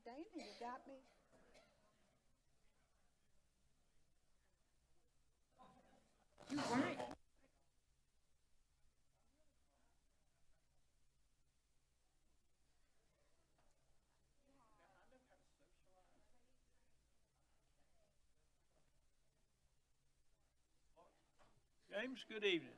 Dana, you got me? You're right. James, good evening.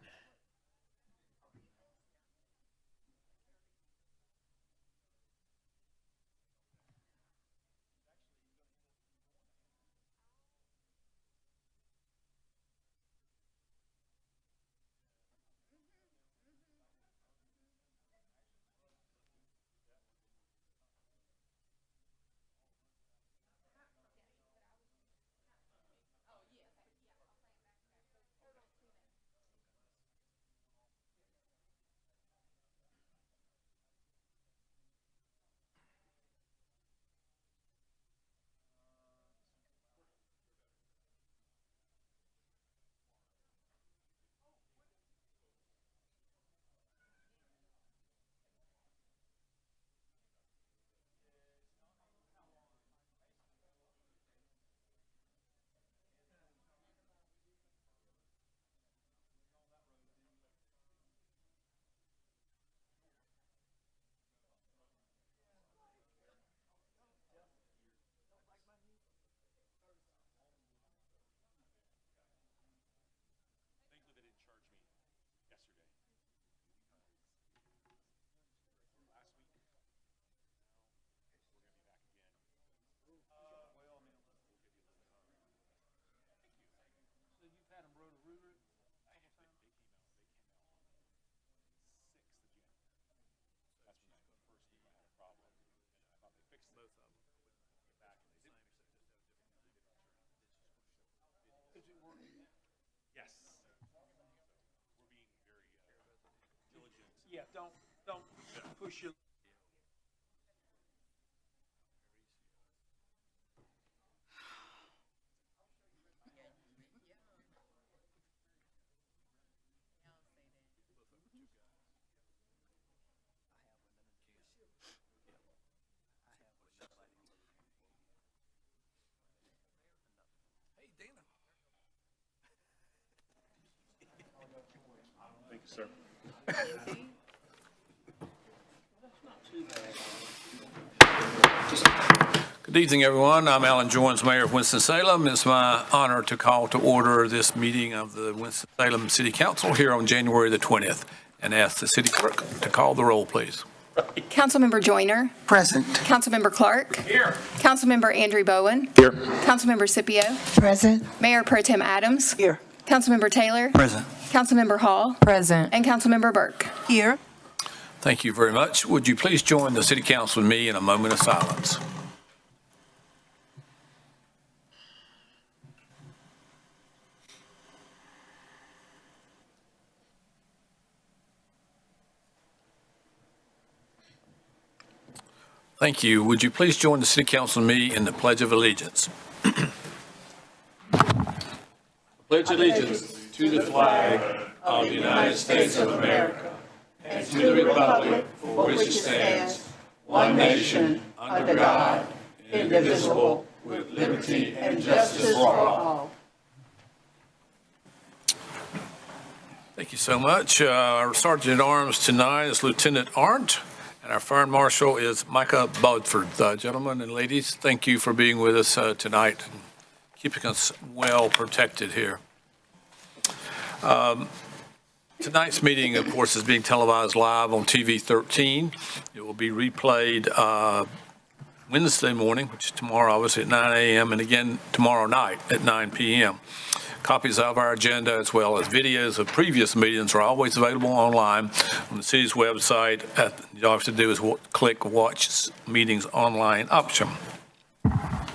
Yes. We're being very diligent. Yeah, don't push your. Thank you, sir. Good evening, everyone. I'm Alan Jones, Mayor of Winston-Salem. It's my honor to call to order this meeting of the Winston-Salem City Council here on January the 20th and ask the city clerk to call the roll, please. Councilmember Joyner. Present. Councilmember Clark. Here. Councilmember Andrew Bowen. Here. Councilmember Scipio. Present. Mayor Pro Tem Adams. Here. Councilmember Taylor. Present. Councilmember Hall. Present. And Councilmember Burke. Here. Thank you very much. Would you please join the city council with me in a moment of silence? Thank you. Would you please join the city council and me in the Pledge of Allegiance? Pledge allegiance to the flag of the United States of America and to the republic for which it stands, one nation, under God, indivisible, with liberty and justice for all. Thank you so much. Our Sergeant at Arms tonight is Lieutenant Arndt. And our Fire Marshal is Micah Bodford. Gentlemen and ladies, thank you for being with us tonight and keeping us well protected here. Tonight's meeting, of course, is being televised live on TV 13. It will be replayed Wednesday morning, which is tomorrow, obviously, at 9 a.m., and again tomorrow night at 9 p.m. Copies of our agenda as well as videos of previous meetings are always available online on the city's website. All you have to do is click Watch Meetings Online option.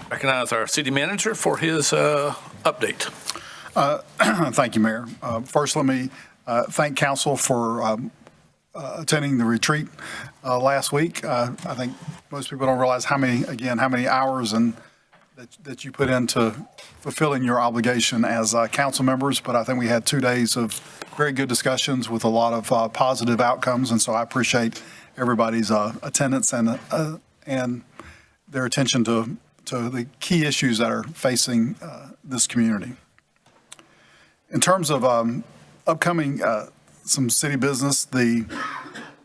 Recognize our city manager for his update. Thank you, Mayor. First, let me thank council for attending the retreat last week. I think most people don't realize how many hours and that you put into fulfilling your obligation as council members, but I think we had 2 days of very good discussions with a lot of positive outcomes, and so I appreciate everybody's attendance and their attention to the key issues that are facing this community. In terms of upcoming some city business, the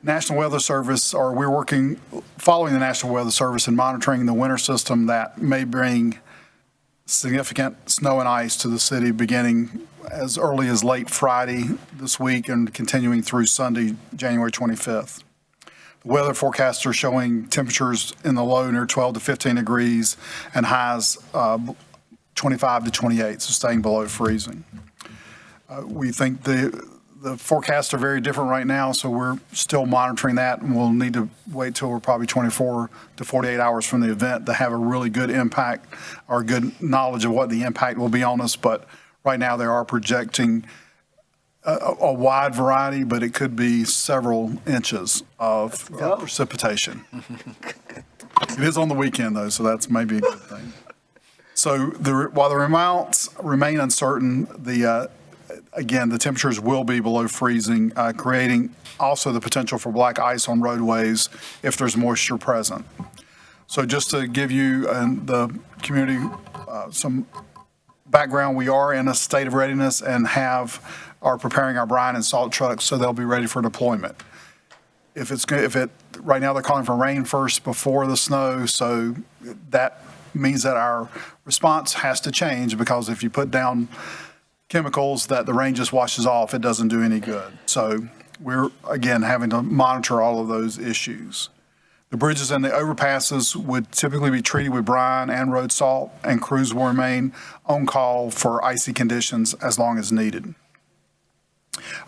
National Weather Service, or we're working following the National Weather Service and monitoring the winter system that may bring significant snow and ice to the city beginning as early as late Friday this week and continuing through Sunday, January 25th. The weather forecasts are showing temperatures in the low near 12 to 15 degrees and highs 25 to 28, so staying below freezing. We think the forecasts are very different right now, so we're still monitoring that, and we'll need to wait till we're probably 24 to 48 hours from the event to have a really good impact or good knowledge of what the impact will be on us. But right now, they are projecting a wide variety, but it could be several inches of precipitation. It is on the weekend, though, so that's maybe a good thing. So while the amounts remain uncertain, again, the temperatures will be below freezing, creating also the potential for black ice on roadways if there's moisture present. So just to give you and the community some background, we are in a state of readiness and are preparing our brine and salt trucks so they'll be ready for deployment. Right now they're calling for rain first before the snow, so that means that our response has to change, because if you put down chemicals that the rain just washes off, it doesn't do any good. So we're, again, having to monitor all of those issues. The bridges and the overpasses would typically be treated with brine and road salt, and crews will remain on call for icy conditions as long as needed.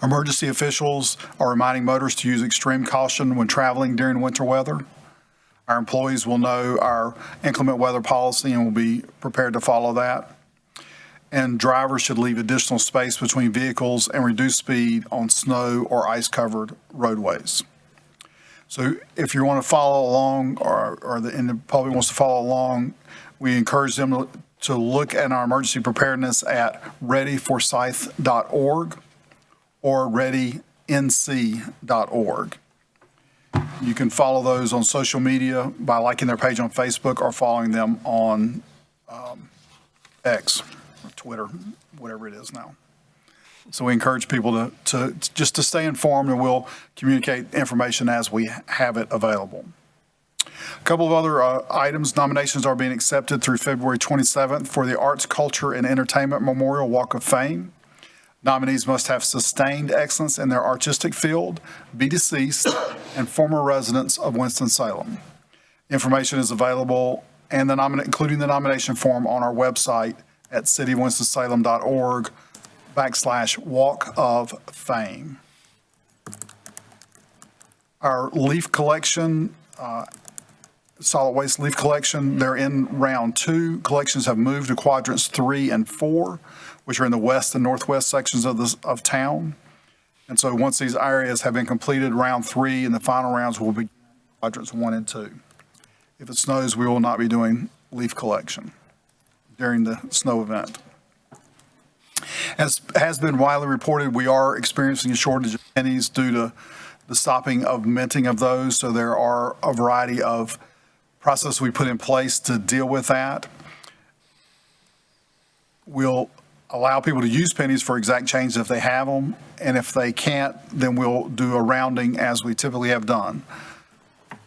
Emergency officials are reminding motorists to use extreme caution when traveling during winter weather. Our employees will know our inclement weather policy and will be prepared to follow that. And drivers should leave additional space between vehicles and reduce speed on snow or ice-covered roadways. So if you want to follow along, or the public wants to follow along, we encourage them to look at our emergency preparedness at readyforsyth.org or readync.org. You can follow those on social media by liking their page on Facebook or following them on X, or Twitter, whatever it is now. So we encourage people to stay informed, and we'll communicate information as we have it available. A couple of other items. Nominations are being accepted through February 27th for the Arts, Culture, and Entertainment Memorial Walk of Fame. Nominees must have sustained excellence in their artistic field, be deceased, and former residents of Winston-Salem. Information is available, and including the nomination form, on our website at cityofwinston-salem.org/Walk of Fame. Our leaf collection, solid waste leaf collection, they're in round 2. Collections have moved to quadrants 3 and 4, which are in the west and northwest sections of town. And so once these areas have been completed, round 3 and the final rounds will be quadrants 1 and 2. If it snows, we will not be doing leaf collection during the snow event. As has been widely reported, we are experiencing a shortage of pennies due to the stopping of minting of those. So there are a variety of processes we put in place to deal with that. We'll allow people to use pennies for exact change if they have them, and if they can't, then we'll do a rounding as we typically have done.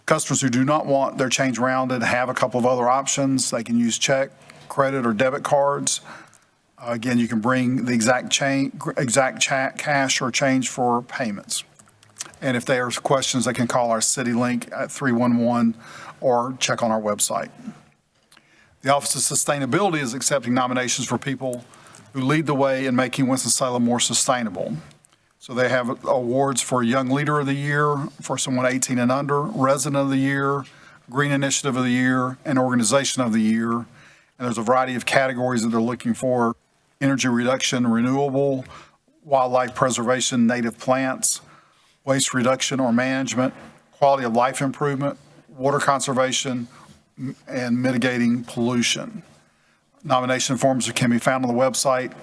Customers who do not want their change rounded have a couple of other options. They can use check, credit, or debit cards. Again, you can bring the exact cash or change for payments. And if there are questions, they can call our city link at 311 or check on our website. The Office of Sustainability is accepting nominations for people who lead the way in making Winston-Salem more sustainable. So they have awards for Young Leader of the Year for someone 18 and under, Resident of the Year, Green Initiative of the Year, and Organization of the Year. And there's a variety of categories that they're looking for: energy reduction, renewable, wildlife preservation, native plants, waste reduction or management, quality of life improvement, water conservation, and mitigating pollution. Nomination forms can be found on the website,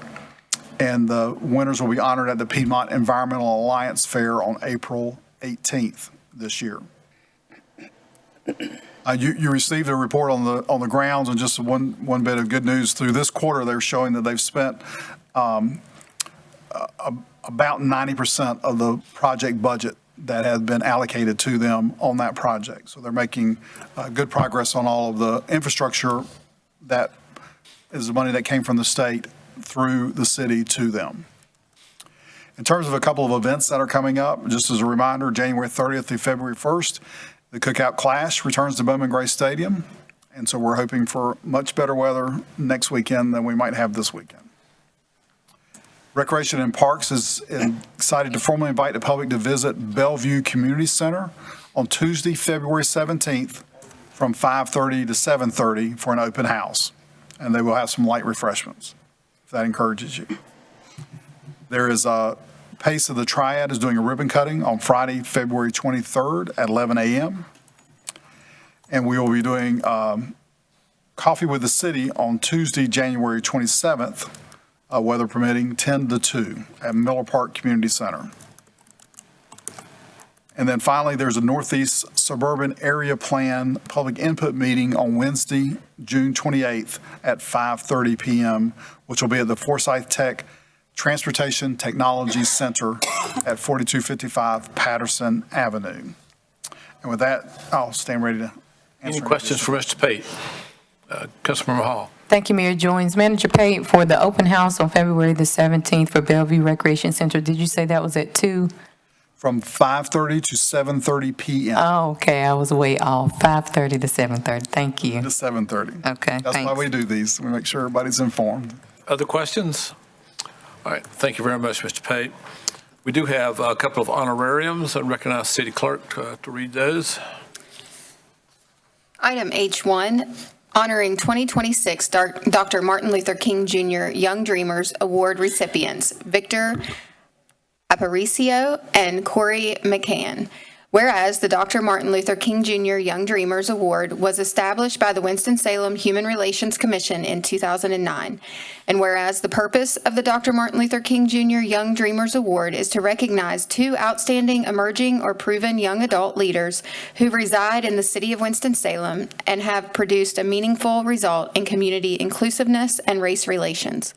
and the winners will be honored at the Piedmont Environmental Alliance Fair on April 18th this year. You received a report on the grounds, and just one bit of good news. Through this quarter, they're showing that they've spent about 90% of the project budget that has been allocated to them on that project. So they're making good progress on all of the infrastructure that is the money that came from the state through the city to them. In terms of a couple of events that are coming up, just as a reminder, January 30th through February 1st, the Cookout Clash returns to Bowman Gray Stadium. And so we're hoping for much better weather next weekend than we might have this weekend. Recreation and Parks is excited to formally invite the public to visit Bellevue Community Center on Tuesday, February 17th from 5:30 to 7:30 for an open house. And they will have some light refreshments, if that encourages you. There is Pace of the Triad is doing a ribbon cutting on Friday, February 23rd at 11 a.m. And we will be doing Coffee with the City on Tuesday, January 27th, weather permitting, 10 to 2 at Miller Park Community Center. And then finally, there's a Northeast Suburban Area Plan Public Input Meeting on Wednesday, June 28th at 5:30 p.m., which will be at the Forsyth Tech Transportation Technology Center at 4255 Patterson Avenue. And with that, I'll stand ready to answer. Any questions for Mr. Pate? Councilmember Hall. Thank you, Mayor Joines. Manager Pate, for the open house on February the 17th for Bellevue Recreation Center, did you say that was at 2? From 5:30 to 7:30 p.m. Oh, okay, I was way off. 5:30 to 7:30. Thank you. To 7:30. Okay, That's why thanks. we do these. We make sure everybody's informed. Other questions? All right, thank you very much, Mr. Pate. We do have a couple of honorariums. I recognize City Clerk to read those. Item H1, honoring 2026 Dr. Martin Luther King Jr. Young Dreamers Award recipients, Victor Aparicio and Corey McCann. Whereas the Dr. Martin Luther King Jr. Young Dreamers Award was established by the Winston-Salem Human Relations Commission in 2009. And whereas the purpose of the Dr. Martin Luther King Jr. Young Dreamers Award is to recognize 2 outstanding emerging or proven young adult leaders who reside in the city of Winston-Salem and have produced a meaningful result in community inclusiveness and race relations.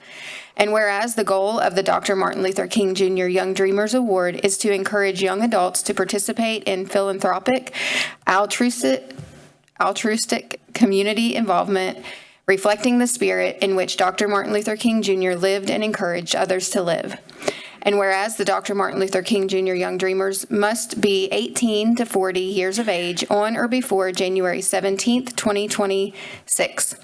And whereas the goal of the Dr. Martin Luther King Jr. Young Dreamers Award is to encourage young adults to participate in philanthropic, altruistic community involvement, reflecting the spirit in which Dr. Martin Luther King Jr. lived and encouraged others to live. And whereas the Dr. Martin Luther King Jr. Young Dreamers must be 18 to 40 years of age on or before January 17th, 2026.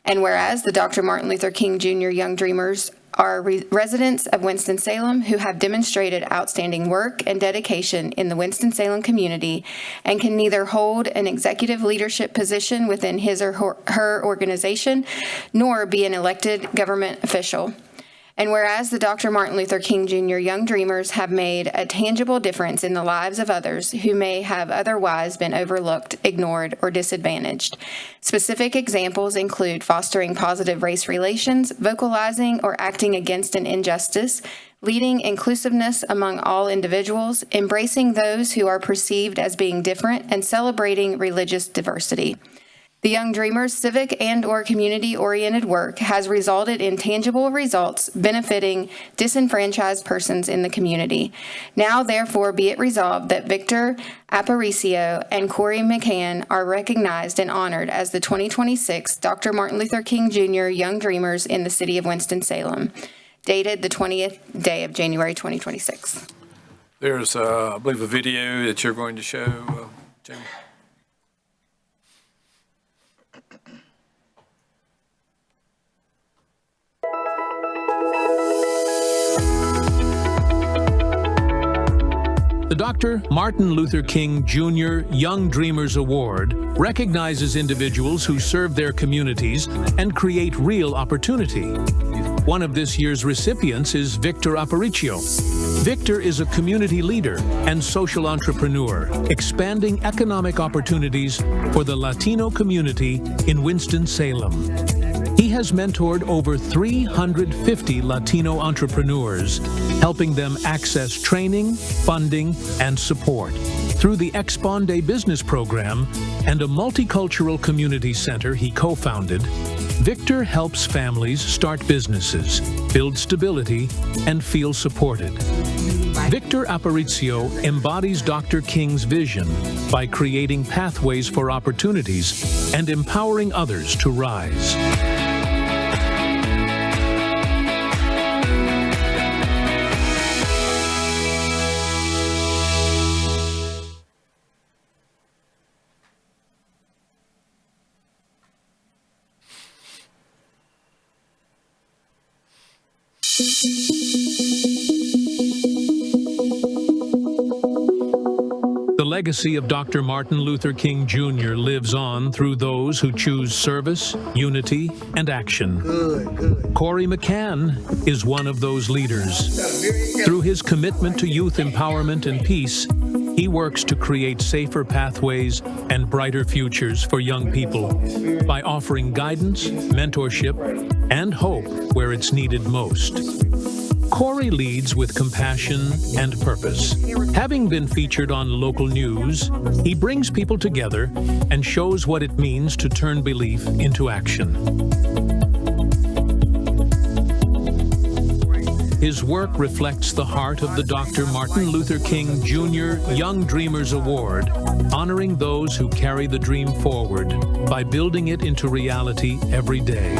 And whereas the Dr. Martin Luther King Jr. Young Dreamers are residents of Winston-Salem who have demonstrated outstanding work and dedication in the Winston-Salem community and can neither hold an executive leadership position within his or her organization nor be an elected government official. And whereas the Dr. Martin Luther King Jr. Young Dreamers have made a tangible difference in the lives of others who may have otherwise been overlooked, ignored, or disadvantaged. Specific examples include fostering positive race relations, vocalizing or acting against an injustice, leading inclusiveness among all individuals, embracing those who are perceived as being different, and celebrating religious diversity. The Young Dreamers' civic and/or community-oriented work has resulted in tangible results benefiting disenfranchised persons in the community. Now, therefore, be it resolved that Victor Aparicio and Corey McCann are recognized and honored as the 2026 Dr. Martin Luther King Jr. Young Dreamers in the city of Winston-Salem, dated the 20th day of January 2026. There's, I believe, a video that you're going to show, Jamie. The Dr. Martin Luther King Jr. Young Dreamers Award recognizes individuals who serve their communities and create real opportunity. One of this year's recipients is Victor Aparicio. Victor is a community leader and social entrepreneur, expanding economic opportunities for the Latino community in Winston-Salem. He has mentored over 350 Latino entrepreneurs, helping them access training, funding, and support. Through Through the Exponde Business Program and a multicultural community center he co-founded, Victor helps families start businesses, build stability, and feel supported. Victor Aparicio embodies Dr. King's vision by creating pathways for opportunities and empowering others to rise. The legacy of Dr. Martin Luther King Jr. lives on through those who choose service, unity, and action. Corey McCann is one of those leaders. Through his commitment to youth empowerment and peace, he works to create safer pathways and brighter futures for young people by offering guidance, mentorship, and hope where it's needed most. Corey leads with compassion and purpose. Having been featured on local news, he brings people together and shows what it means to turn belief into action. His work reflects the heart of the Dr. Martin Luther King Jr. Young Dreamers Award, honoring those who carry the dream forward by building it into reality every day.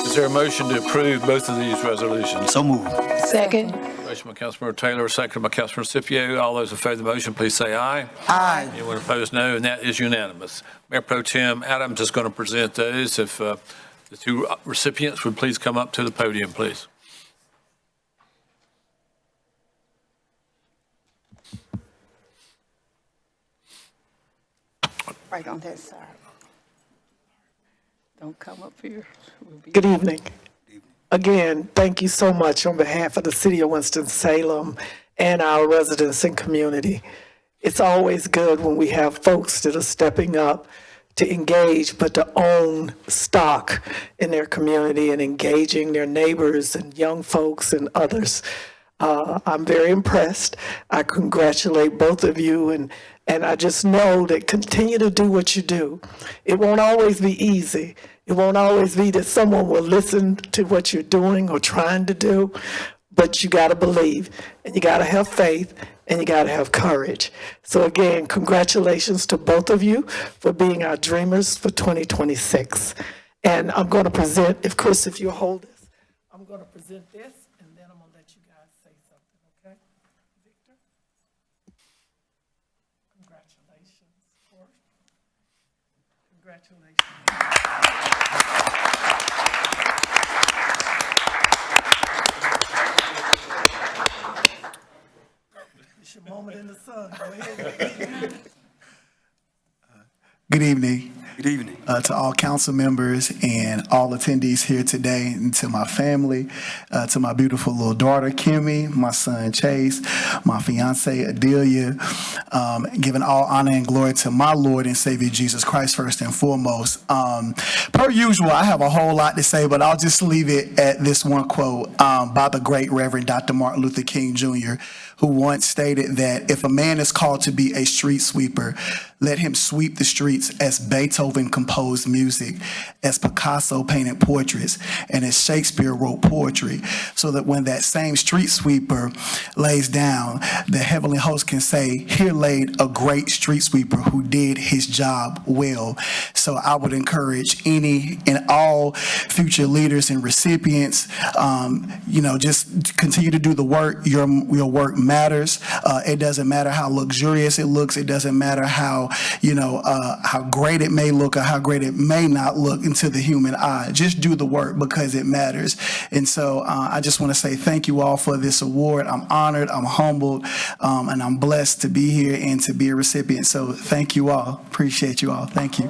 Is there a motion to approve both of these resolutions? So moved. Second. Motion by Councilmember Taylor, second by Councilmember Scipio. All those in favor of the motion, please say aye. Aye. Anyone opposed, no, and that is unanimous. Mayor Pro Tem Adams is going to present those. If the two recipients would please come up to the podium, please. Right on that side. Don't come up here. Good evening. Again, thank you so much on behalf of the City of Winston-Salem and our residents and community. It's always good when we have folks that are stepping up to engage, but to own stock in their community and engaging their neighbors and young folks and others. I'm very impressed. I congratulate both of you, and I just know that continue to do what you do. It won't always be easy. It won't always be that someone will listen to what you're doing or trying to do, but you got to believe, and you got to have faith, and you got to have courage. So again, congratulations to both of you for being our dreamers for 2026. And I'm going to present, if Chris, if you'll hold this, I'm going to present this, and then I'm going to let you guys say something, okay? Victor? Congratulations, Corey. Congratulations. It's your moment in the sun. Go ahead. Good evening. Good evening. To all council members and all attendees here today, and to my family, to my beautiful little daughter, Kimmy, my son, Chase, my fiance, Adelia, giving all honor and glory to my Lord and Savior, Jesus Christ, first and foremost. Per usual, I have a whole lot to say, but I'll just leave it at this one quote by the great Reverend Dr. Martin Luther King Jr., who once stated that if a man is called to be a street sweeper, let him sweep the streets as Beethoven composed music, as Picasso painted portraits, and as Shakespeare wrote poetry, so that when that same street sweeper lays down, the heavenly host can say, here laid a great street sweeper who did his job well. So I would encourage any and all future leaders and recipients, just continue to do the work. Your work matters. It doesn't matter how luxurious it looks. It doesn't matter how great it may look or how great it may not look into the human eye. Just do the work because it matters. And so I just want to say thank you all for this award. I'm honored, I'm humbled, and I'm blessed to be here and to be a recipient. So thank you all. Appreciate you all. Thank you.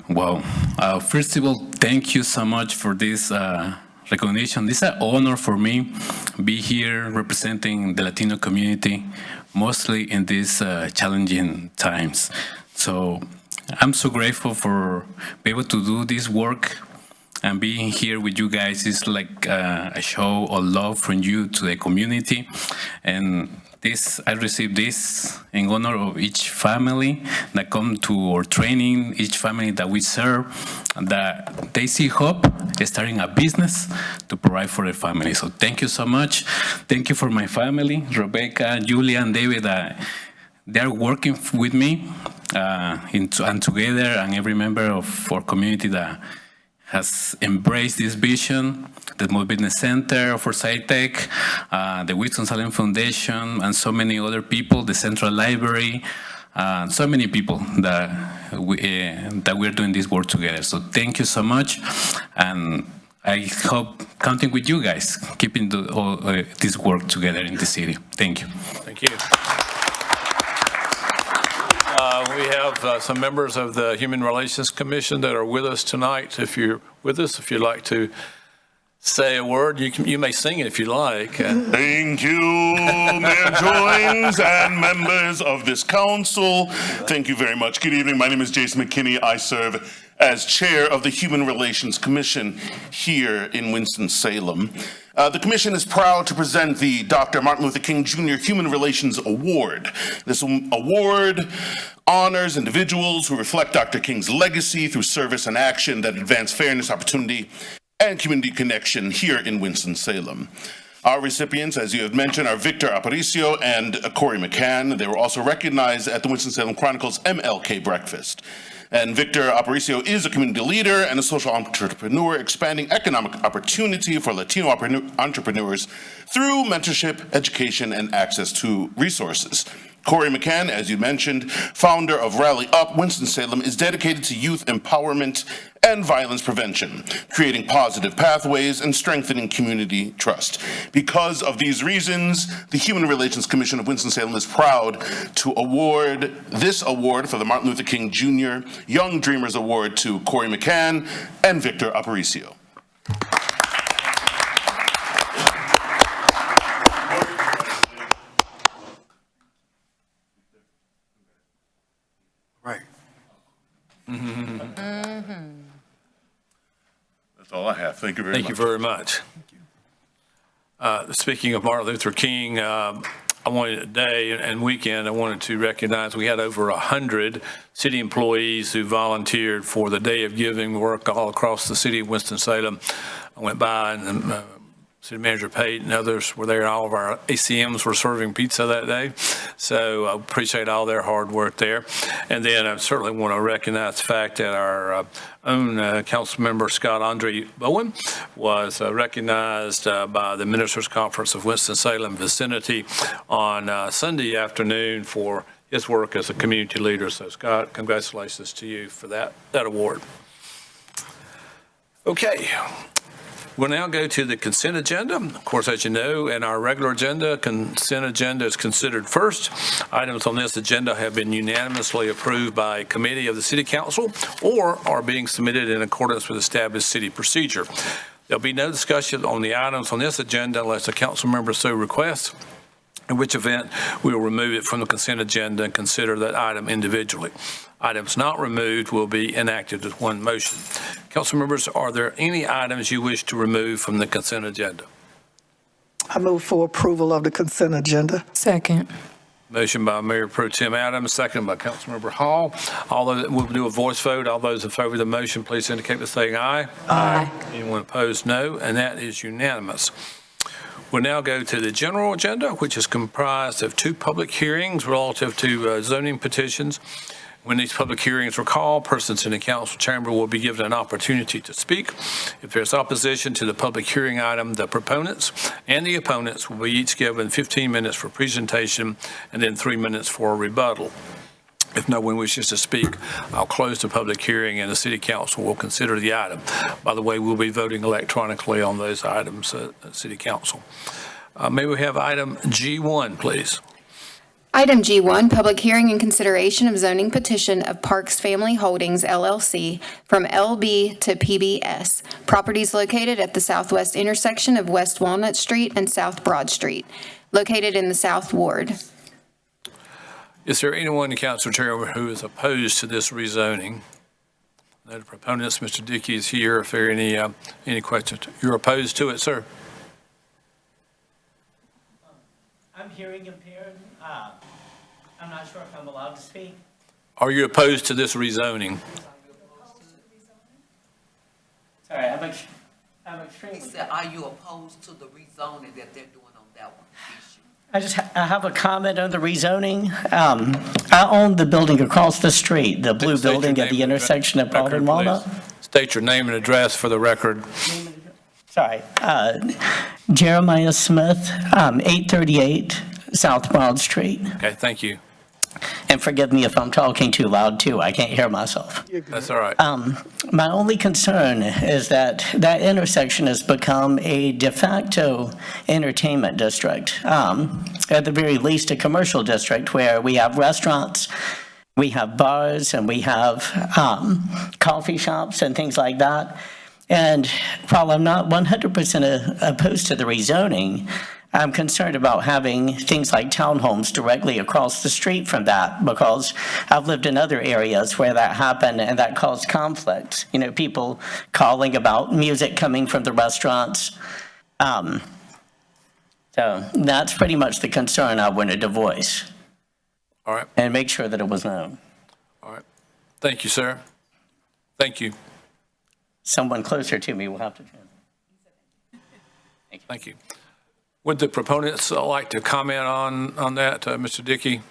Wow. First of all, thank you so much for this recognition. It's an honor for me to be here representing the Latino community, mostly in these challenging times. So I'm so grateful for being able to do this work, and being here with you guys is like a show of love from you to the community. And I received this in honor of each family that come to our training, each family that we serve, that they see hope starting a business to provide for their family. So thank you so much. Thank you for my family, Rebecca, Julia, and David. They're working with me and together, and every member of our community that has embraced this vision, the Small Business Center for SciTech, the Winston-Salem Foundation, and so many other people, the Central Library, so many people that we're doing this work together. So thank you so much, and I hope counting with you guys, keeping this work together in the city. Thank you. Thank you. We have some members of the Human Relations Commission that are with us tonight. If you're with us, if you'd like to say a word, you may sing it if you like. Thank you, Mayor Joins and members of this council. Thank you very much. Good evening. My name is Jason McKinney. I serve as chair of the Human Relations Commission here in Winston-Salem. The commission is proud to present the Dr. Martin Luther King Jr. Human Relations Award. This award honors individuals who reflect Dr. King's legacy through service and action that advance fairness, opportunity, and community connection here in Winston-Salem. Our recipients, as you have mentioned, are Victor Aparicio and Corey McCann. They were also recognized at the Winston-Salem Chronicle's MLK Breakfast. And Victor Aparicio is a community leader and a social entrepreneur, expanding economic opportunity for Latino entrepreneurs through mentorship, education, and access to resources. Corey McCann, as you mentioned, founder of Rally Up Winston-Salem, is dedicated to youth empowerment and violence prevention, creating positive pathways and strengthening community trust. Because of these reasons, the Human Relations Commission of Winston-Salem is proud to award this award for the Martin Luther King Jr. Young Dreamers Award to Corey McCann and Victor Aparicio. Right. That's all I have. Thank you very much. Thank you very much. Speaking of Martin Luther King, I wanted today and weekend, I wanted to recognize we had over 100 city employees who volunteered for the Day of Giving work all across the city of Winston-Salem. I went by and City Manager Pate and others were there. All of our ACMs were serving pizza that day. So I appreciate all their hard work there. And then I certainly want to recognize the fact that our own council member, Scott Andre Bowen, was recognized by the Ministers' Conference of Winston-Salem vicinity on Sunday afternoon for his work as a community leader. So Scott, congratulations to you for that award. Okay. We'll now go to the consent agenda. Of course, as you know, in our regular agenda, consent agenda is considered first. Items on this agenda have been unanimously approved by a committee of the City Council or are being submitted in accordance with established city procedure. There'll be no discussion on the items on this agenda unless a council member so requests, in which event we will remove it from the consent agenda and consider that item individually. Items not removed will be enacted as one motion. Council members, are there any items you wish to remove from the consent agenda? I move for approval of the consent agenda. Second. Motion by Mayor Pro Tem Adams, second by Councilmember Hall. We'll do a voice vote. All those in favor of the motion, please indicate by saying aye. Aye. Anyone opposed, no, and that is unanimous. We'll now go to the general agenda, which is comprised of 2 public hearings relative to zoning petitions. When these public hearings are called, persons in the council chamber will be given an opportunity to speak. If there's opposition to the public hearing item, the proponents and the opponents will be each given 15 minutes for presentation and then 3 minutes for a rebuttal. If no one wishes to speak, I'll close the public hearing and the City Council will consider the item. By the way, we'll be voting electronically on those items at City Council. May we have item G1, please? Item G1, public hearing and consideration of zoning petition of Parks Family Holdings, LLC, from LB to PBS. Properties located at the southwest intersection of West Walnut Street and South Broad Street, located in the South Ward. Is there anyone in Council Chairman who is opposed to this rezoning? The proponents, Mr. Dickey, is here. If there are any questions, you're opposed to it, sir? I'm hearing impaired. I'm not sure if I'm allowed to speak. Are you opposed to this rezoning? Sorry, I'm extremely. He said, are you opposed to the rezoning that they're doing on that one issue? I have a comment on the rezoning. I own the building across the street, the blue State your building at name the and intersection of Broad record, and Walnut. please. State your name and address for the record. Sorry, Jeremiah Smith, 838 South Broad Street. Okay, thank you. And forgive me if I'm talking too loud too, I can't hear myself. That's all right. My only concern is that that intersection has become a de facto entertainment district. At the very least, a commercial district where we have restaurants, we have bars, and we have coffee shops and things like that. And while I'm not 100% opposed to the rezoning, I'm concerned about having things like townhomes directly across the street from that, because I've lived in other areas where that happened and that caused conflict. You know, people calling about music coming from the restaurants. So that's pretty much the concern I wanted to voice. All right. And make sure that it was known. All right. Thank you, sir. Thank you. Someone closer to me will have to. Thank you. Would the proponents like to comment on that, Mr. Dickey?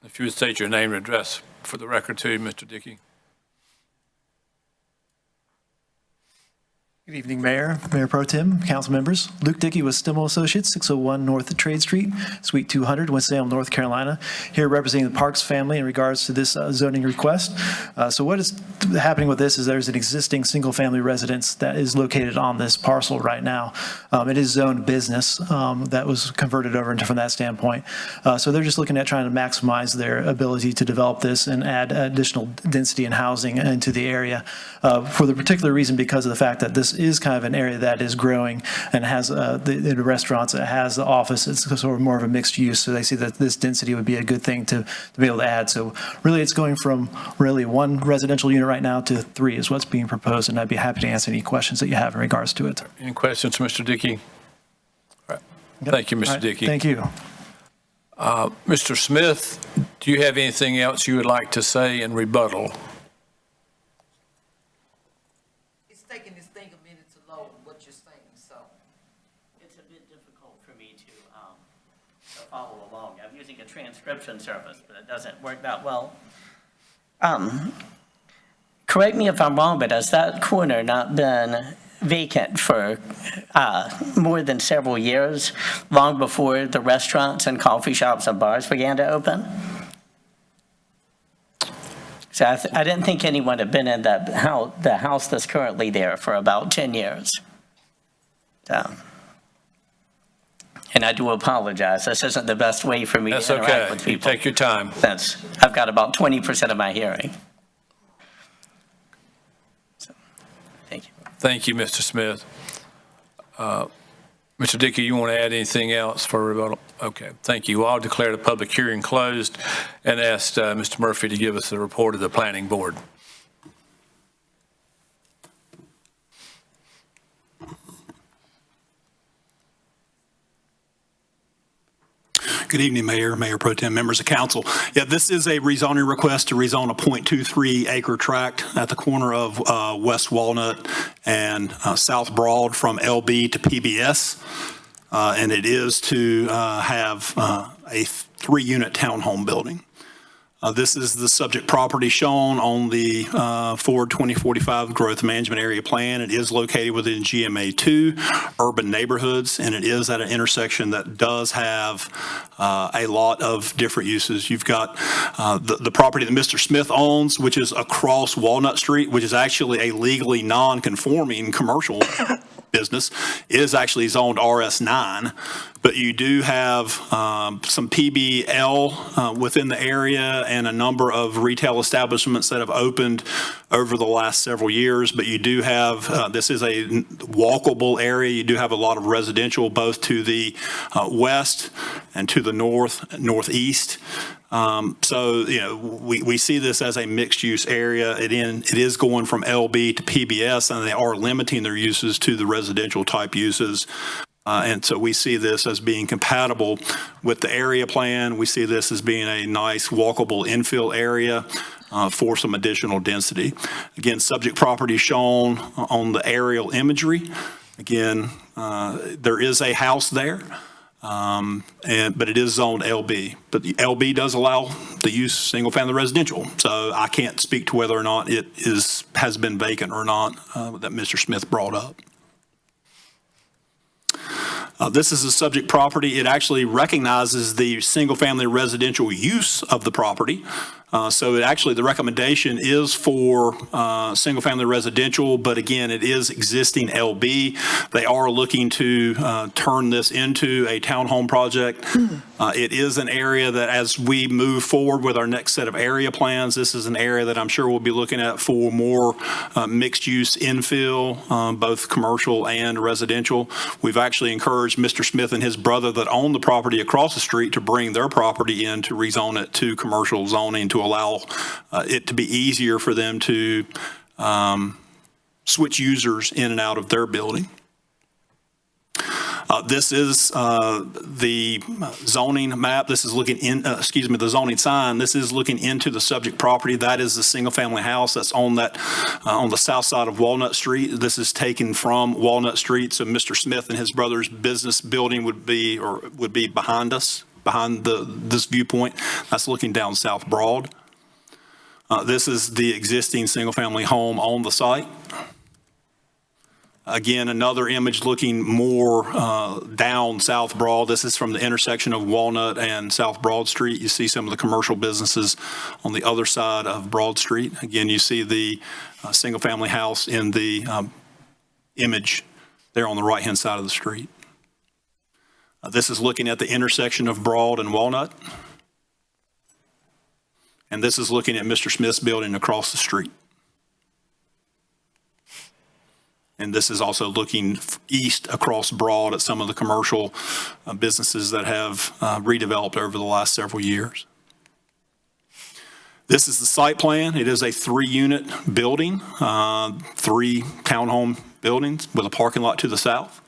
If you would state your name and address for the record too, Mr. Dickey. Good evening, Mayor, Mayor Pro Tem, council members. Luke Dickey with Stimmel Associates, 601 North Trade Street, Suite 200, Winston-Salem, North Carolina. Here representing the Parks family in regards to this zoning request. So what is happening with this is there's an existing single-family residence that is located on this parcel right now. It is zoned business that was converted over from that standpoint. So they're just looking at trying to maximize their ability to develop this and add additional density and housing into the area for the particular reason because of the fact that this is kind of an area that is growing and has the restaurants, it has the office, it's sort of more of a mixed use. So they see that this density would be a good thing to be able to add. So really it's going from really one residential unit right now to 3 is what's being proposed. And I'd be happy to answer any questions that you have in regards to it. Any questions, Mr. Dickey? All right. Thank you, Mr. Dickey. Thank you. Mr. Smith, do you have anything else you would like to say in rebuttal? It's taking this thing a minute to load what you're saying, so. It's a bit difficult for me to follow along. I'm using a transcription service, but it doesn't work that well. Correct me if I'm wrong, but has that corner not been vacant for more than several years, long before the restaurants and coffee shops and bars began to open? So I didn't think anyone had been in the house that's currently there for about 10 years. And I do apologize. This isn't the best way for me That's to interact okay. with people. Take your time. I've got about 20% of my hearing. So, thank you. Thank you, Mr. Smith. Mr. Dickey, you want to add anything else for rebuttal? Okay, thank you. I'll declare the public hearing closed and ask Mr. Murphy to give us the report of the planning board. Good evening, Mayor, Mayor Pro Tem, members of council. Yeah, this is a rezoning request to rezone a .23 acre tract at the corner of West Walnut and South Broad from LB to PBS. And it is to have a 3-unit townhome building. This is the subject property shown on the Ford 2045 Growth Management Area Plan. It is located within GMA2 urban neighborhoods, and it is at an intersection that does have a lot of different uses. You've got the property that Mr. Smith owns, which is across Walnut Street, which is actually a legally non-conforming commercial business is actually zoned RS9, but you do have some PBL within the area and a number of retail establishments that have opened over the last several years. But you do have, this is a walkable area. You do have a lot of residential both to the west and to the northeast. So, we see this as a mixed-use area. It is going from LB to PBS, and they are limiting their uses to the residential-type uses. And so we see this as being compatible with the area plan. We see this as being a nice walkable infill area for some additional density. Again, subject property shown on the aerial imagery. Again, there is a house there. But it is zoned LB. But the LB does allow the use single-family residential. So I can't speak to whether or not it has been vacant or not that Mr. Smith brought up. This is a subject property. It actually recognizes the single-family residential use of the property. So the recommendation is for single-family residential, but again, it is existing LB. They are looking to turn this into a townhome project. It is an area that as we move forward with our next set of area plans, this is an area that I'm sure we'll be looking at for more mixed-use infill, both commercial and residential. We've actually encouraged Mr. Smith and his brother that own the property across the street to bring their property in to rezone it to commercial zoning to allow it to be easier for them to switch users in and out of their building. This is the zoning map. This is looking in, the zoning sign. This is looking into the subject property. That is the single-family house that's on that on the south side of Walnut Street. This is taken from Walnut Street. So Mr. Smith and his brother's business building would be behind us, behind this viewpoint. That's looking down South Broad. This is the existing single-family home on the site. Again, another image looking more down South Broad. This is from the intersection of Walnut and South Broad Street. You see some of the commercial businesses on the other side of Broad Street. Again, you see the single-family house in the image there on the right-hand side of the street. This is looking at the intersection of Broad and Walnut. And this is looking at Mr. Smith's building across the street. And this is also looking east across Broad at some of the commercial businesses that have redeveloped over the last several years. This is the site plan. It is a 3-unit building, 3 townhome buildings with a parking lot to the south.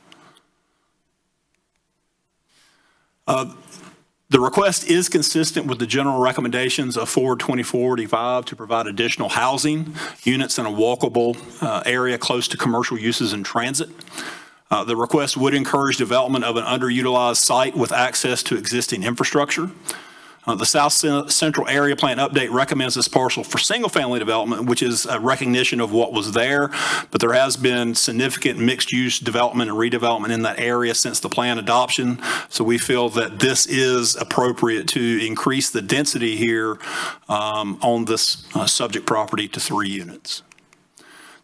The request is consistent with the general recommendations of Forward 2045 to provide additional housing units in a walkable area close to commercial uses and transit. The request would encourage development of an underutilized site with access to existing infrastructure. The South Central Area Plan Update recommends this parcel for single-family development, which is a recognition of what was there, but there has been significant mixed-use development and redevelopment in that area since the plan adoption. So we feel that this is appropriate to increase the density here on this subject property to 3 units.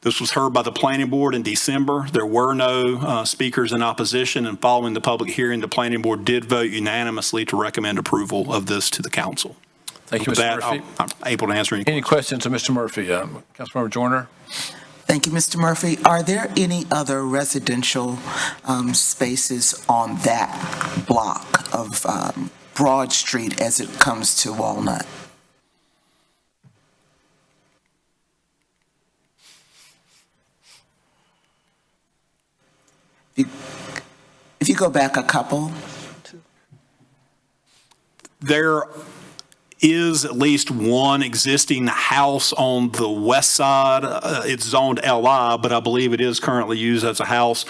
This was heard by the Planning Board in December. There were no speakers in opposition, and following the public hearing, the Planning Board did vote unanimously to recommend approval of this to the council. Thank you, With Mr. that, Murphy. I'm able to answer Any questions of Mr. Murphy? Councilmember Joyner? Thank you, Mr. Murphy. Are there any other residential spaces on that block of Broad Street as it comes to Walnut? If you go back a couple. There is at least one existing house on the west side. It's zoned LI, but I believe it is currently used as a house.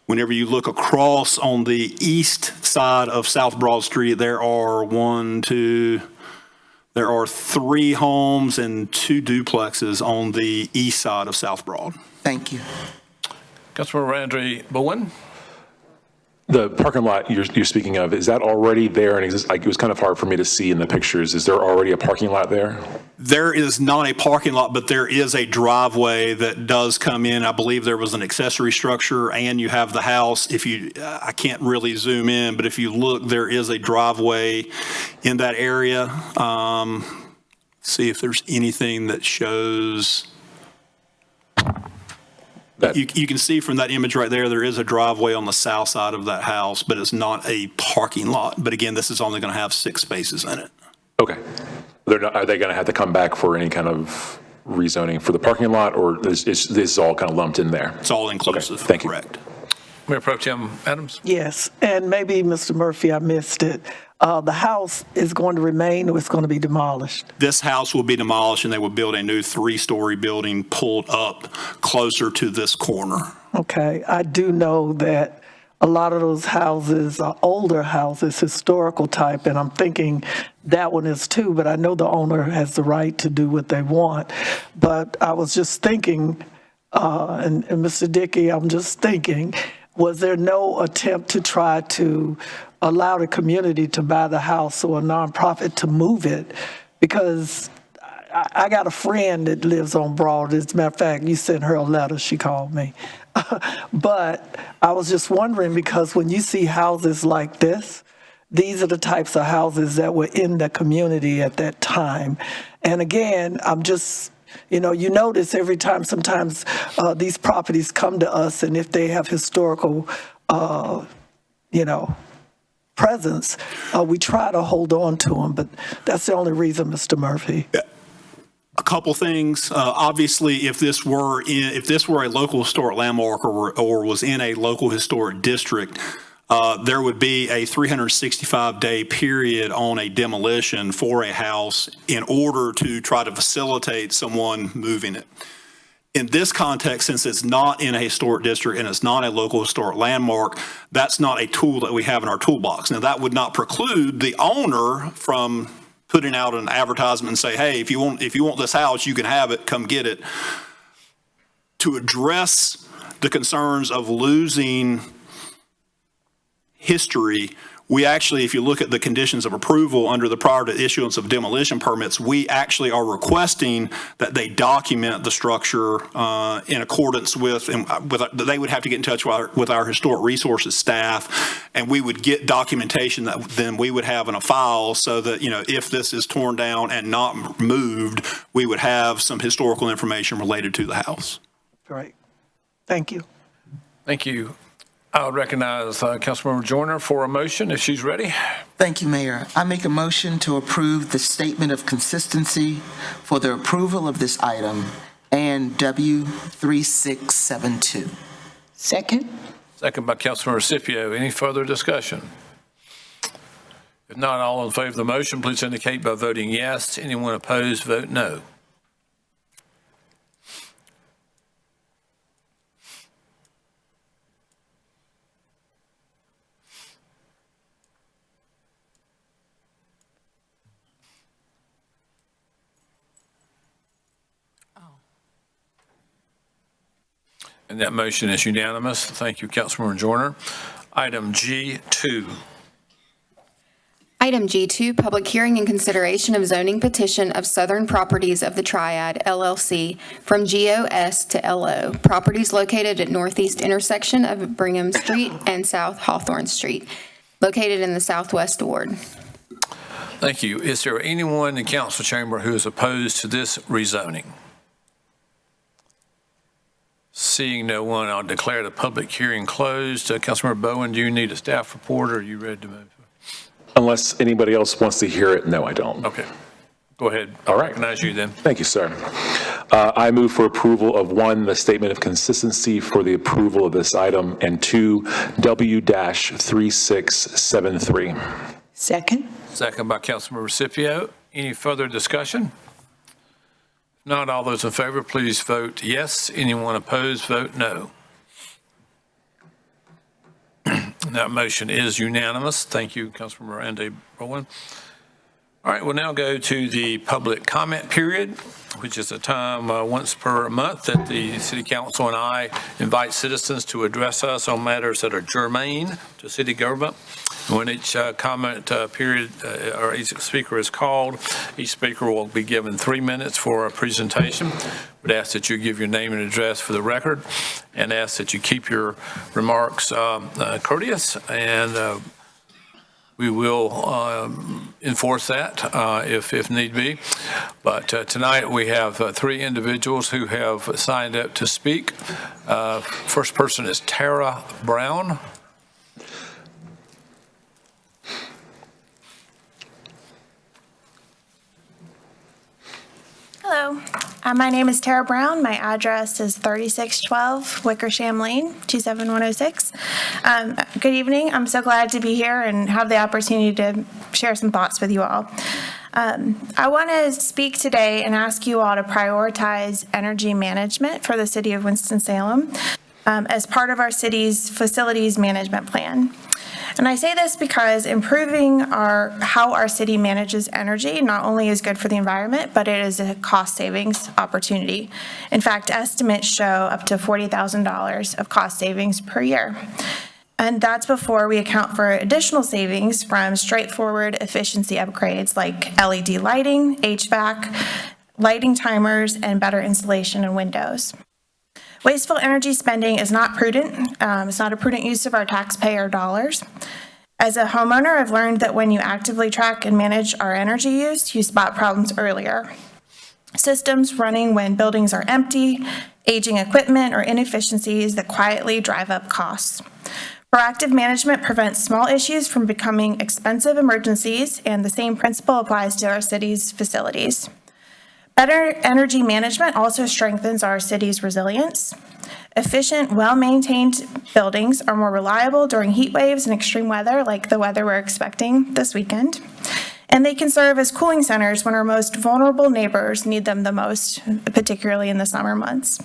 Whenever you look across on the east side of South Broad Street, there are 3 homes and 2 duplexes on the east side of South Broad. Thank you. Councilmember Andrew Bowen? The parking lot you're speaking of, is that already there and exists? Like, it was kind of hard for me to see in the pictures. Is there already a parking lot there? There is not a parking lot, but there is a driveway that does come in. I believe there was an accessory structure, and you have the house. If you, I can't really zoom in, but if you look, there is a driveway in that area. See if there's anything that shows. You can see from that image right there, there is a driveway on the south side of that house, but it's not a parking lot. But again, this is only going to have 6 spaces in it. Okay. Are they going to have to come back for any kind of rezoning for the parking lot, or is this all kind of lumped in there? It's all inclusive. Okay. Thank you. Correct. Mayor Pro Tem Adams? Yes, and maybe, Mr. Murphy, I missed it. The house is going to remain, or it's going to be demolished? This house will be demolished, and they will build a new 3-story building pulled up closer to this corner. Okay, I do know that a lot of those houses are older houses, historical type, and I'm thinking that one is too, but I know the owner has the right to do what they want. But I was just thinking, and Mr. Dickey, I'm just thinking, was there no attempt to try to allow the community to buy the house or a nonprofit to move it? Because I got a friend that lives on Broad. As a matter of fact, you sent her a letter, she called me. But I was just wondering, because when you see houses like this, these are the types of houses that were in the community at that time. And again, I'm just, you notice every time sometimes these properties come to us, and if they have historical, presence, we try to hold on to them. But that's the only reason, Mr. Murphy. A couple things. Obviously, if this were a local historic landmark or was in a local historic district, there would be a 365-day period on a demolition for a house in order to try to facilitate someone moving it. In this context, since it's not in a historic district and it's not a local historic landmark, that's not a tool that we have in our toolbox. Now, that would not preclude the owner from putting out an advertisement and say, hey, if you want this house, you can have it, come get it. To address the concerns of losing history, we actually, if you look at the conditions of approval under the prior to issuance of demolition permits, we actually are requesting that they document the structure in accordance with, they would have to get in touch with our historic resources staff, and we would get documentation that then we would have in a file so that, if this is torn down and not moved, we would have some historical information related to the house. Great. Thank you. Thank you. I would recognize Councilmember Joyner for a motion, if she's ready. Thank you, Mayor. I make a motion to approve the statement of consistency for the approval of this item and W3672. Second? Second by Councilmember Scipio. Any further discussion? If not, all in favor of the motion, please indicate by voting yes. Anyone opposed, vote no. And that motion is unanimous. Thank you, Councilmember Joyner. Item G2. Item G2, public hearing and consideration of zoning petition of Southern Properties of the Triad, LLC, from GOS to LO. Properties located at northeast intersection of Brigham Street and South Hawthorne Street, located in the Southwest Ward. Thank you. Is there anyone in council chamber who is opposed to this rezoning? Seeing no one, I'll declare the public hearing closed. Councilmember Bowen, do you need a staff report, or are you ready to move? Unless anybody else wants to hear it, no, I don't. Okay. Go ahead. All right. Recognize you then. Thank you, sir. I move for approval of 1, the statement of consistency for the approval of this item, and 2, W-3673. Second? Second by Councilmember Scipio. Any further discussion? If not, all those in favor, please vote yes. Anyone opposed, vote no. That motion is unanimous. Thank you, Councilmember Andy Bowen. All right, we'll now go to the public comment period, which is a time once per month that the City Council and I invite citizens to address us on matters that are germane to city government. When each comment period or each speaker is called, each speaker will be given 3 minutes for a presentation. Would ask that you give your name and address for the record, and ask that you keep your remarks courteous, and we will enforce that if need be. But tonight we have 3 individuals who have signed up to speak. First person is Tara Brown. Hello, my name is Tara Brown. My address is 3612 Wickersham Lane, 27106. Good evening. I'm so glad to be here and have the opportunity to share some thoughts with you all. I want to speak today and ask you all to prioritize energy management for the City of Winston-Salem as part of our city's facilities management plan. And I say this because improving how our city manages energy not only is good for the environment, but it is a cost savings opportunity. In fact, estimates show up to $40,000 of cost savings per year. And that's before we account for additional savings from straightforward efficiency upgrades like LED lighting, HVAC, lighting timers, and better insulation in windows. Wasteful energy spending is not prudent. It's not a prudent use of our taxpayer dollars. As a homeowner, I've learned that when you actively track and manage our energy use, you spot problems earlier. Systems running when buildings are empty, aging equipment, or inefficiencies that quietly drive up costs. Proactive management prevents small issues from becoming expensive emergencies, and the same principle applies to our city's facilities. Better energy management also strengthens our city's resilience. Efficient, well-maintained buildings are more reliable during heat waves and extreme weather, like the weather we're expecting this weekend. And they can serve as cooling centers when our most vulnerable neighbors need them the most, particularly in the summer months.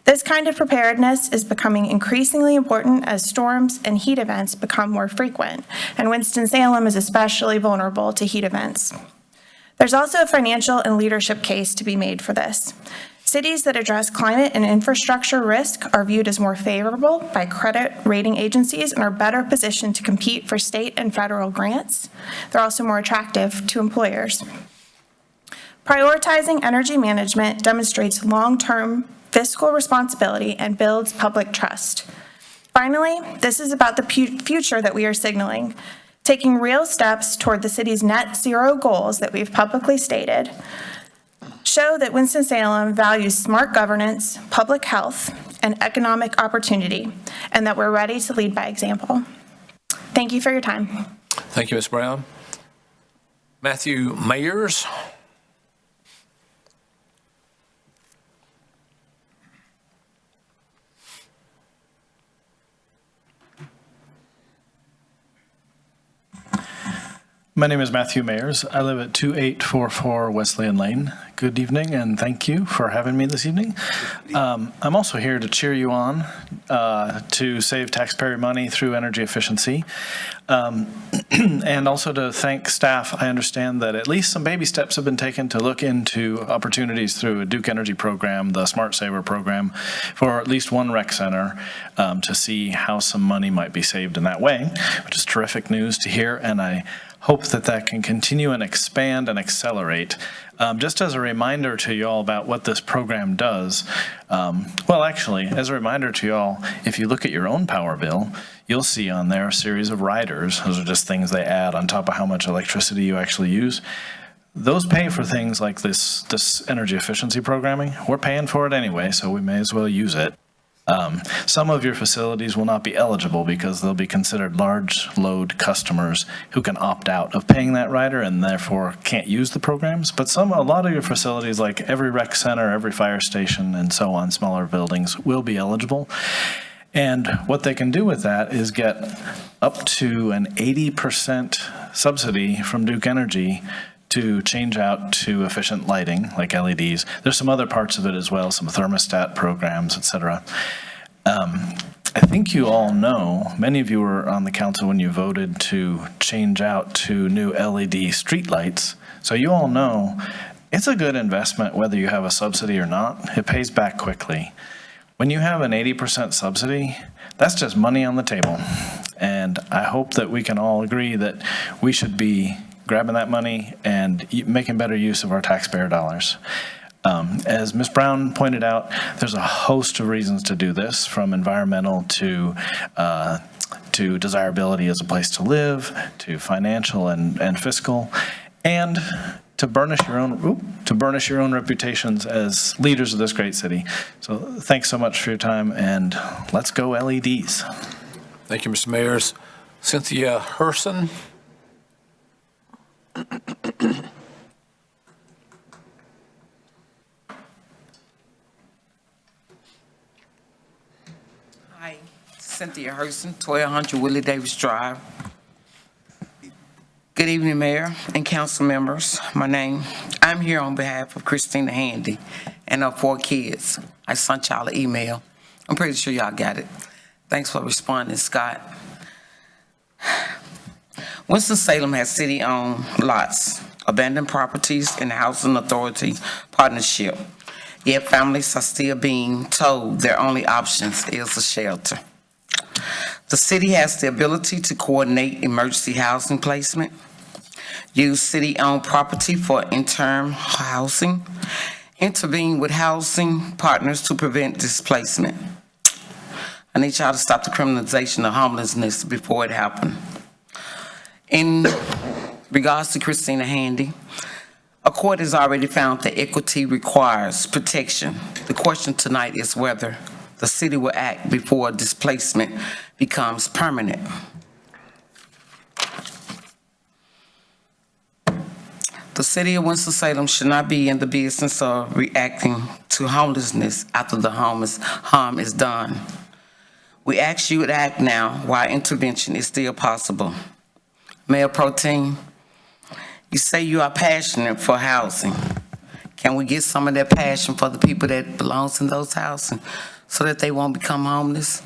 This kind of preparedness is becoming increasingly important as storms and heat events become more frequent, and Winston-Salem is especially vulnerable to heat events. There's also a financial and leadership case to be made for this. Cities that address climate and infrastructure risk are viewed as more favorable by credit rating agencies and are better positioned to compete for state and federal grants. They're also more attractive to employers. Prioritizing energy management demonstrates long-term fiscal responsibility and builds public trust. Finally, this is about the future that we are signaling. Taking real steps toward the city's net zero goals that we've publicly stated show that Winston-Salem values smart governance, public health, and economic opportunity, and that we're ready to lead by example. Thank you for your time. Thank you, Ms. Brown. Matthew Mayers. My name is Matthew Mayers. I live at 2844 Wesleyan Lane. Good evening, and thank you for having me this evening. I'm also here to cheer you on to save taxpayer money through energy efficiency, and also to thank staff. I understand that at least some baby steps have been taken to look into opportunities through a Duke Energy program, the Smart Saver program, for at least one rec center to see how some money might be saved in that way, which is terrific news to hear, and I hope that that can continue and expand and accelerate. Just as a reminder to you all about what this program does, well, actually, as a reminder to you all, if you look at your own power bill, you'll see on there a series of riders. Those are just things they add on top of how much electricity you actually use. Those pay for things like this energy efficiency programming. We're paying for it anyway, so we may as well use it. Some of your facilities will not be eligible because they'll be considered large load customers who can opt out of paying that rider and therefore can't use the programs. But a lot of your facilities, like every rec center, every fire station, and so on, smaller buildings, will be eligible. And what they can do with that is get up to an 80% subsidy from Duke Energy to change out to efficient lighting like LEDs. There's some other parts of it as well, some thermostat programs, et cetera. I think you all know, many of you were on the council when you voted to change out to new LED streetlights. So you all know it's a good investment whether you have a subsidy or not. It pays back quickly. When you have an 80% subsidy, that's just money on the table. And I hope that we can all agree that we should be grabbing that money and making better use of our taxpayer dollars. As Ms. Brown pointed out, there's a host of reasons to do this, from environmental to desirability as a place to live, to financial and fiscal, and to burnish your own reputations as leaders of this great city. So thanks so much for your time, and let's go LEDs. Thank you, Mr. Mayor. Cynthia Herson. Hi, Cynthia Herson, 1200 Willie Davis Drive. Good evening, Mayor and council members. I'm here on behalf of Christina Handy and her 4 kids. I sent y'all an email. I'm pretty sure y'all got it. Thanks for responding, Scott. Winston-Salem has city-owned lots, abandoned properties, and housing authority partnership. Yet families are still being told their only options is a shelter. The city has the ability to coordinate emergency housing placement, use city-owned property for interim housing, intervene with housing partners to prevent displacement. I need y'all to stop the criminalization of homelessness before it happens. In regards to Christina Handy, a court has already found that equity requires protection. The question tonight is whether the city will act before displacement becomes permanent. The city of Winston-Salem should not be in the business of reacting to homelessness after the harm is done. We ask you to act now while intervention is still possible. Mayor Pro Tem, you say you are passionate for housing. Can we get some of that passion for the people that belongs in those houses so that they won't become homeless?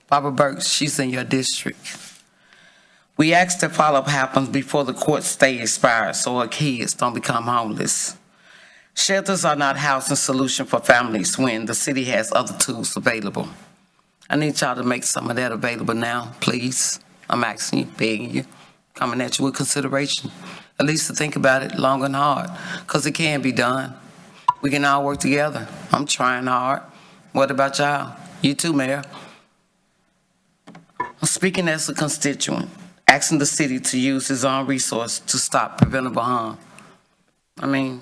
Barbara Burks, she's in your district. We ask that follow-up happens before the court stay expires so our kids don't become homeless. Shelters are not housing solution for families when the city has other tools available. I need y'all to make some of that available now, please. I'm asking you, begging you, coming at you with consideration. At least to think about it long and hard, because it can be done. We can all work together. I'm trying hard. What about y'all? You too, Mayor. I'm speaking as a constituent, asking the city to use its own resource to stop preventable harm. I mean,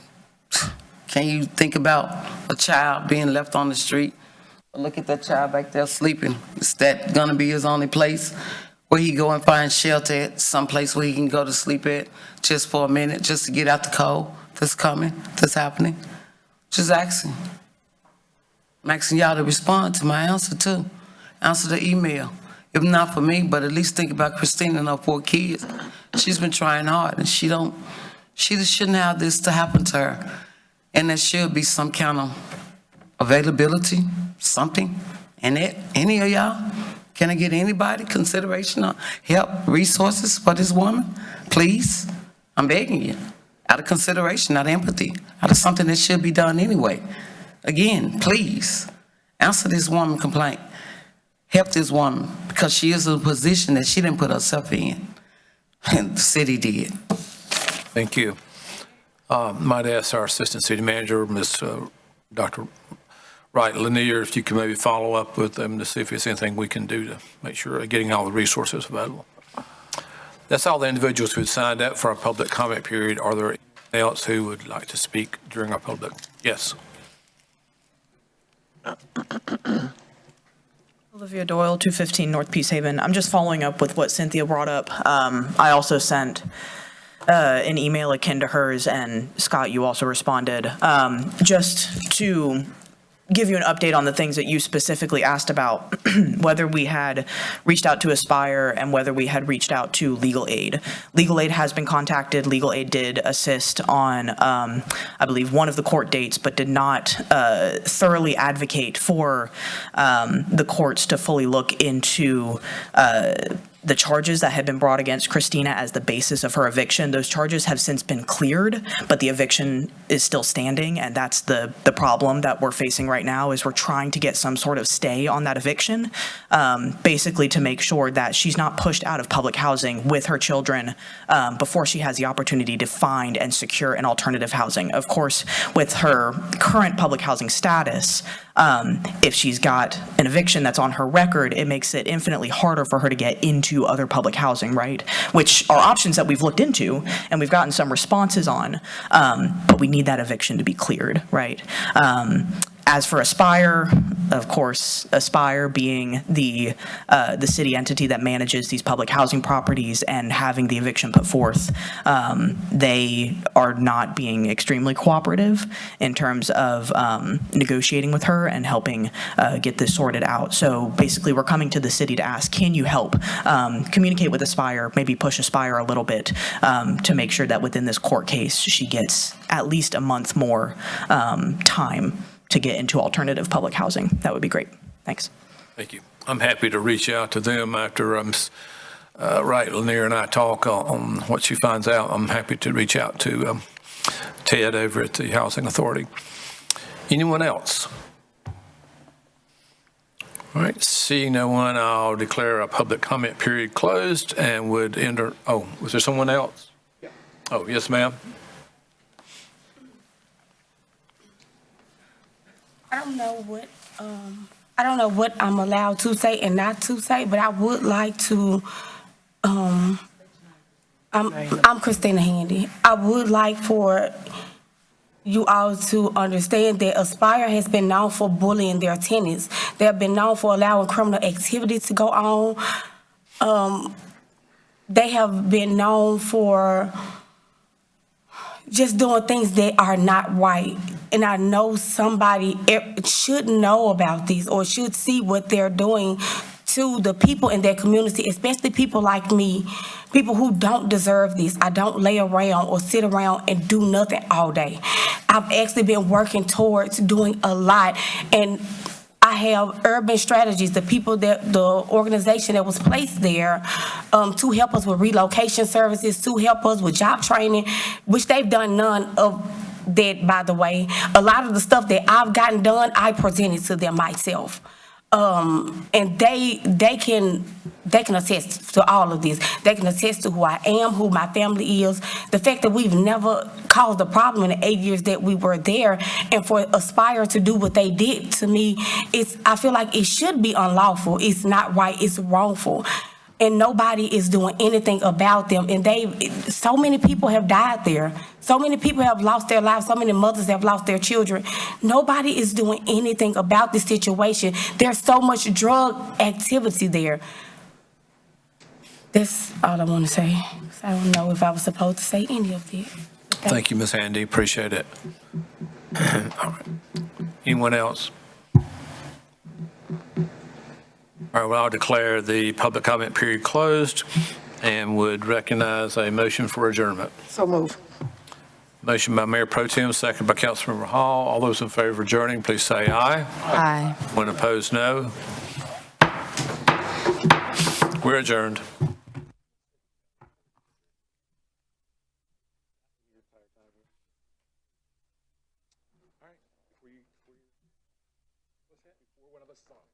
can you think about a child being left on the street? Look at that child back there sleeping. Is that gonna be his only place where he go and find shelter at, someplace where he can go to sleep at just for a minute, just to get out the cold that's coming, that's happening? Just asking. I'm asking y'all to respond to my answer too. Answer the email. If not for me, but at least think about Christina and her 4 kids. She's been trying hard, and she just shouldn't have this to happen to her. And there should be some kind of availability, something. And any of y'all, can I get anybody consideration or help, resources for this woman? Please, I'm begging you. Out of consideration, out of empathy, out of something that should be done anyway. Again, please, answer this woman complaint. Help this woman, because she is in a position that she didn't put herself in, and the city did. Thank you. Might ask our Assistant City Manager, Ms. Dr. Wright Lanier, if you can maybe follow up with them to see if there's anything we can do to make sure they're getting all the resources available. That's all the individuals who signed up for our public comment period. Are there anyone else who would like to speak during our public? Yes. Olivia Doyle, 215 North Peace Haven. I'm just following up with what Cynthia brought up. I also sent an email akin to hers, and Scott, you also responded. Just to give you an update on the things that you specifically asked about, whether we had reached out to Aspire and whether we had reached out to Legal Aid. Legal Aid has been contacted. Legal Aid did assist on, I believe, one of the court dates, but did not thoroughly advocate for the courts to fully look into the charges that had been brought against Christina as the basis of her eviction. Those charges have since been cleared, but the eviction is still standing, and that's the problem that we're facing right now, is we're trying to get some sort of stay on that eviction, basically to make sure that she's not pushed out of public housing with her children before she has the opportunity to find and secure an alternative housing. Of course, with her current public housing status, if she's got an eviction that's on her record, it makes it infinitely harder for her to get into other public housing, right? Which are options that we've looked into and we've gotten some responses on, but we need that eviction to be cleared, right? As for Aspire, of course, Aspire being the city entity that manages these public housing properties and having the eviction put forth, they are not being extremely cooperative in terms of negotiating with her and helping get this sorted out. So basically, we're coming to the city to ask, can you help communicate with Aspire, maybe push Aspire a little bit to make sure that within this court case, she gets at least a month more time to get into alternative public housing. That would be great. Thanks. Thank you. I'm happy to reach out to them after Lanier and I talk on what she finds out. I'm happy to reach out to Ted over at the Housing Authority. Anyone else? All right, seeing no one, I'll declare a public comment period closed and would enter, was there someone else? Yeah. Oh, yes, ma'am. I don't know what I'm allowed to say and not to say, but I would like to, I'm Christina Handy. I would like for you all to understand that Aspire has been known for bullying their tenants. They have been known for allowing criminal activity to go on. They have been known for just doing things that are not right. And I know somebody should know about these or should see what they're doing to the people in their community, especially people like me, people who don't deserve this. I don't lay around or sit around and do nothing all day. I've actually been working towards doing a lot, and I have urban strategies, the organization that was placed there to help us with relocation services, to help us with job training, which they've done none of that, by the way. A lot of the stuff that I've gotten done, I presented to them myself. And they can attest to all of this. They can attest to who I am, who my family is. The fact that we've never caused a problem in the 8 years that we were there, and for Aspire to do what they did to me, I feel like it should be unlawful. It's not right. It's wrongful. And nobody is doing anything about them. And so many people have died there. So many people have lost their lives. So many mothers have lost their children. Nobody is doing anything about this situation. There's so much drug activity there. That's all I want to say. I don't know if I was supposed to say any of that. Okay. Thank you, Ms. Handy. Appreciate it. All right. Anyone else? All right, well, I'll declare the public comment period closed and would recognize a motion for adjournment. So move. Motion by Mayor Pro Tem, second by Councilmember Hall. All those in favor of adjourning, please say aye. Aye. When opposed, no. We're adjourned. All right. What's that? Before one of us talk.